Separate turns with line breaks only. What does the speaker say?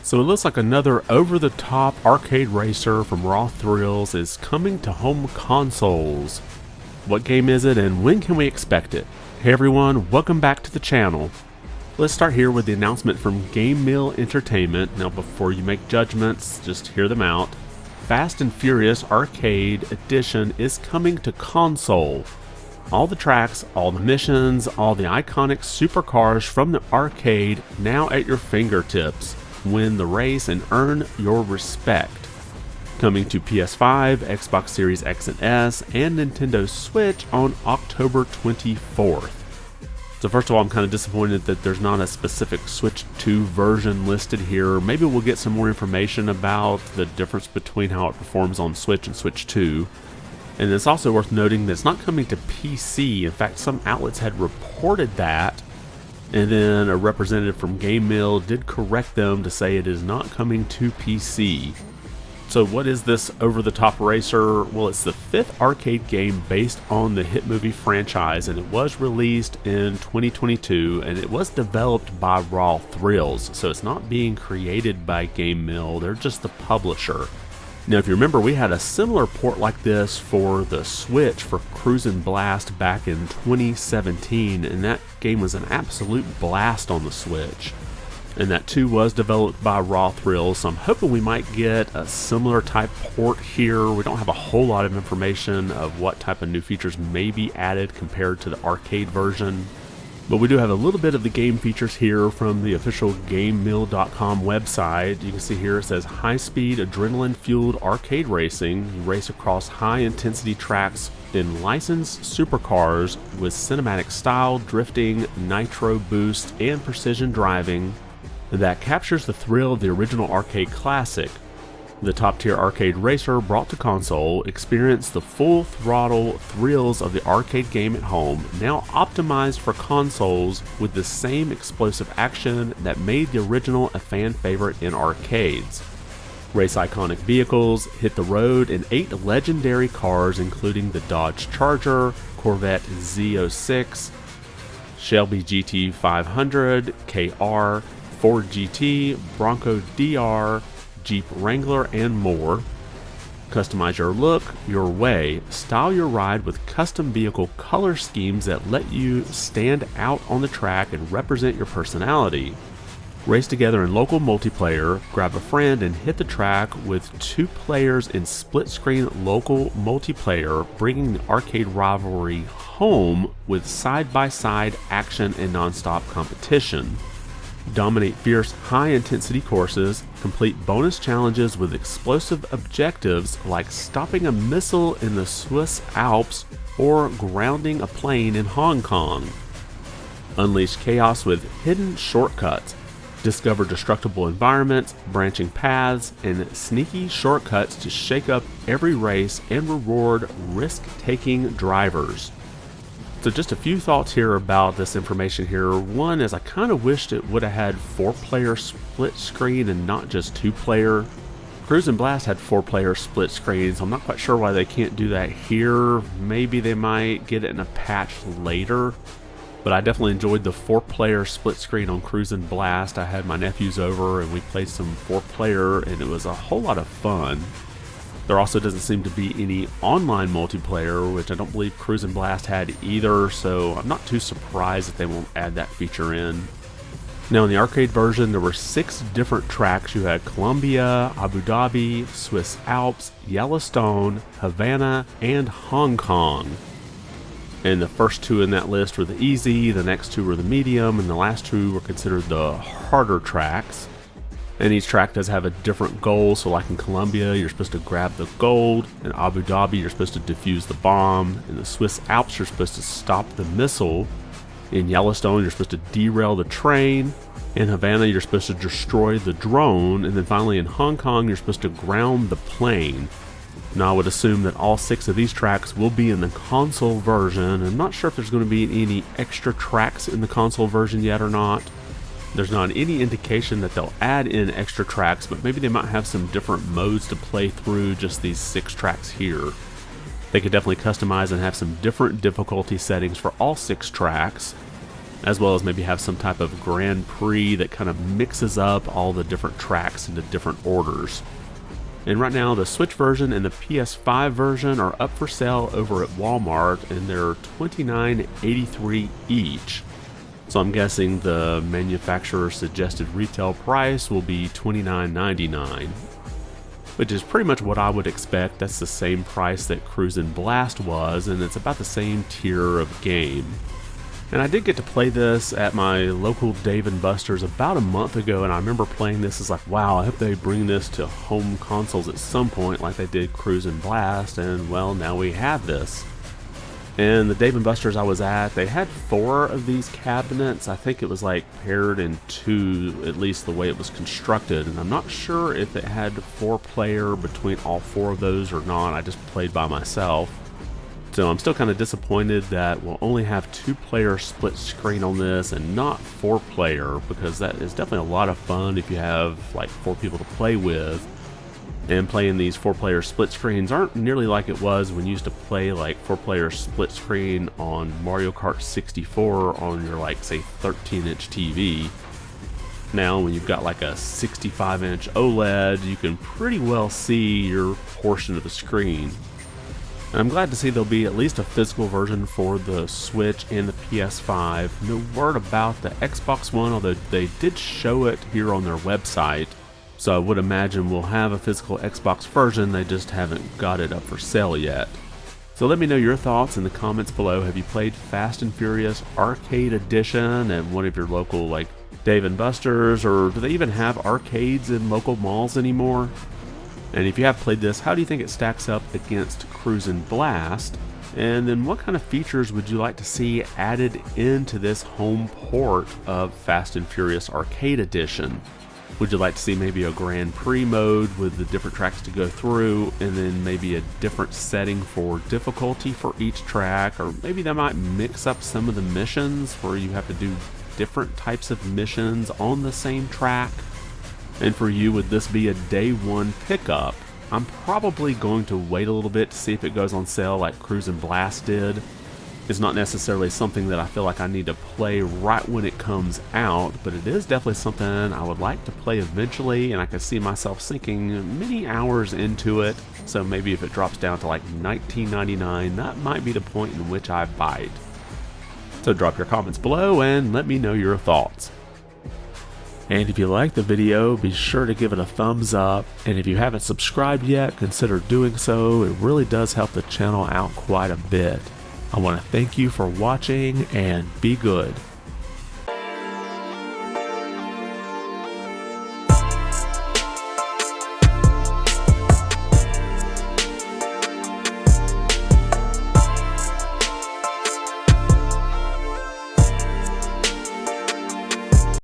So it looks like another over-the-top arcade racer from Raw Thrills is coming to home consoles. What game is it and when can we expect it? Hey everyone, welcome back to the channel. Let's start here with the announcement from GameMill Entertainment. Now before you make judgments, just hear them out. Fast and Furious Arcade Edition is coming to console. All the tracks, all the missions, all the iconic supercars from the arcade now at your fingertips. Win the race and earn your respect. Coming to PS5, Xbox Series X and S, and Nintendo Switch on October 24th. So first of all, I'm kind of disappointed that there's not a specific Switch 2 version listed here. Maybe we'll get some more information about the difference between how it performs on Switch and Switch 2. And it's also worth noting that it's not coming to PC. In fact, some outlets had reported that, and then a representative from GameMill did correct them to say it is not coming to PC. So what is this over-the-top racer? Well, it's the fifth arcade game based on the hit movie franchise, and it was released in 2022, and it was developed by Raw Thrills, so it's not being created by GameMill, they're just the publisher. Now, if you remember, we had a similar port like this for the Switch for Cruisin' Blast back in 2017, and that game was an absolute blast on the Switch. And that too was developed by Raw Thrills, so I'm hoping we might get a similar type port here. We don't have a whole lot of information of what type of new features may be added compared to the arcade version. But we do have a little bit of the game features here from the official GameMill.com website. You can see here it says high-speed, adrenaline-fueled arcade racing. You race across high-intensity tracks in licensed supercars with cinematic style, drifting, nitro boost, and precision driving that captures the thrill of the original arcade classic. The top-tier arcade racer brought to console, experience the full-throttle thrills of the arcade game at home, now optimized for consoles with the same explosive action that made the original a fan favorite in arcades. Race iconic vehicles, hit the road in 8 legendary cars including the Dodge Charger, Corvette Z06, Shelby GT500, KR, Ford GT, Bronco DR, Jeep Wrangler, and more. Customize your look your way. Style your ride with custom vehicle color schemes that let you stand out on the track and represent your personality. Race together in local multiplayer, grab a friend and hit the track with 2 players in split-screen local multiplayer, bringing the arcade rivalry home with side-by-side action and non-stop competition. Dominate fierce, high-intensity courses, complete bonus challenges with explosive objectives like stopping a missile in the Swiss Alps or grounding a plane in Hong Kong. Unleash chaos with hidden shortcuts. Discover destructible environments, branching paths, and sneaky shortcuts to shake up every race and reward risk-taking drivers. So just a few thoughts here about this information here. One is I kind of wished it would have had 4-player split screen and not just 2-player. Cruisin' Blast had 4-player split screens. I'm not quite sure why they can't do that here. Maybe they might get it in a patch later. But I definitely enjoyed the 4-player split screen on Cruisin' Blast. I had my nephews over and we played some 4-player and it was a whole lot of fun. There also doesn't seem to be any online multiplayer, which I don't believe Cruisin' Blast had either, so I'm not too surprised that they won't add that feature in. Now in the arcade version, there were 6 different tracks. You had Colombia, Abu Dhabi, Swiss Alps, Yellowstone, Havana, and Hong Kong. And the first 2 in that list were the easy, the next 2 were the medium, and the last 2 were considered the harder tracks. And each track does have a different goal, so like in Colombia, you're supposed to grab the gold. In Abu Dhabi, you're supposed to defuse the bomb. In the Swiss Alps, you're supposed to stop the missile. In Yellowstone, you're supposed to derail the train. In Havana, you're supposed to destroy the drone. And then finally in Hong Kong, you're supposed to ground the plane. Now I would assume that all 6 of these tracks will be in the console version. I'm not sure if there's going to be any extra tracks in the console version yet or not. There's not any indication that they'll add in extra tracks, but maybe they might have some different modes to play through just these 6 tracks here. They could definitely customize and have some different difficulty settings for all 6 tracks. as well as maybe have some type of Grand Prix that kind of mixes up all the different tracks into different orders. And right now the Switch version and the PS5 version are up for sale over at Walmart, and they're $29.83 each. So I'm guessing the manufacturer suggested retail price will be $29.99, which is pretty much what I would expect. That's the same price that Cruisin' Blast was, and it's about the same tier of game. And I did get to play this at my local Dave & Buster's about a month ago, and I remember playing this as like, wow, I hope they bring this to home consoles at some point like they did Cruisin' Blast, and well, now we have this. And the Dave & Buster's I was at, they had 4 of these cabinets. I think it was like paired in 2, at least the way it was constructed, and I'm not sure if it had 4-player between all 4 of those or not. I just played by myself. So I'm still kind of disappointed that we'll only have 2-player split screen on this and not 4-player, because that is definitely a lot of fun if you have like 4 people to play with. And playing these 4-player split screens aren't nearly like it was when you used to play like 4-player split screen on Mario Kart 64 on your like say 13-inch TV. Now when you've got like a 65-inch OLED, you can pretty well see your portion of the screen. And I'm glad to see there'll be at least a physical version for the Switch and the PS5. No word about the Xbox One, although they did show it here on their website. So I would imagine we'll have a physical Xbox version, they just haven't got it up for sale yet. So let me know your thoughts in the comments below. Have you played Fast and Furious Arcade Edition at one of your local like Dave & Buster's, or do they even have arcades in local malls anymore? And if you have played this, how do you think it stacks up against Cruisin' Blast? And then what kind of features would you like to see added into this home port of Fast and Furious Arcade Edition? Would you like to see maybe a Grand Prix mode with the different tracks to go through, and then maybe a different setting for difficulty for each track? Or maybe they might mix up some of the missions where you have to do different types of missions on the same track. And for you, would this be a day one pickup? I'm probably going to wait a little bit to see if it goes on sale like Cruisin' Blast did. It's not necessarily something that I feel like I need to play right when it comes out, but it is definitely something I would like to play eventually, and I can see myself sinking many hours into it. So maybe if it drops down to like $19.99, that might be the point in which I buy it. So drop your comments below and let me know your thoughts. And if you liked the video, be sure to give it a thumbs up. And if you haven't subscribed yet, consider doing so. It really does help the channel out quite a bit. I want to thank you for watching, and be good.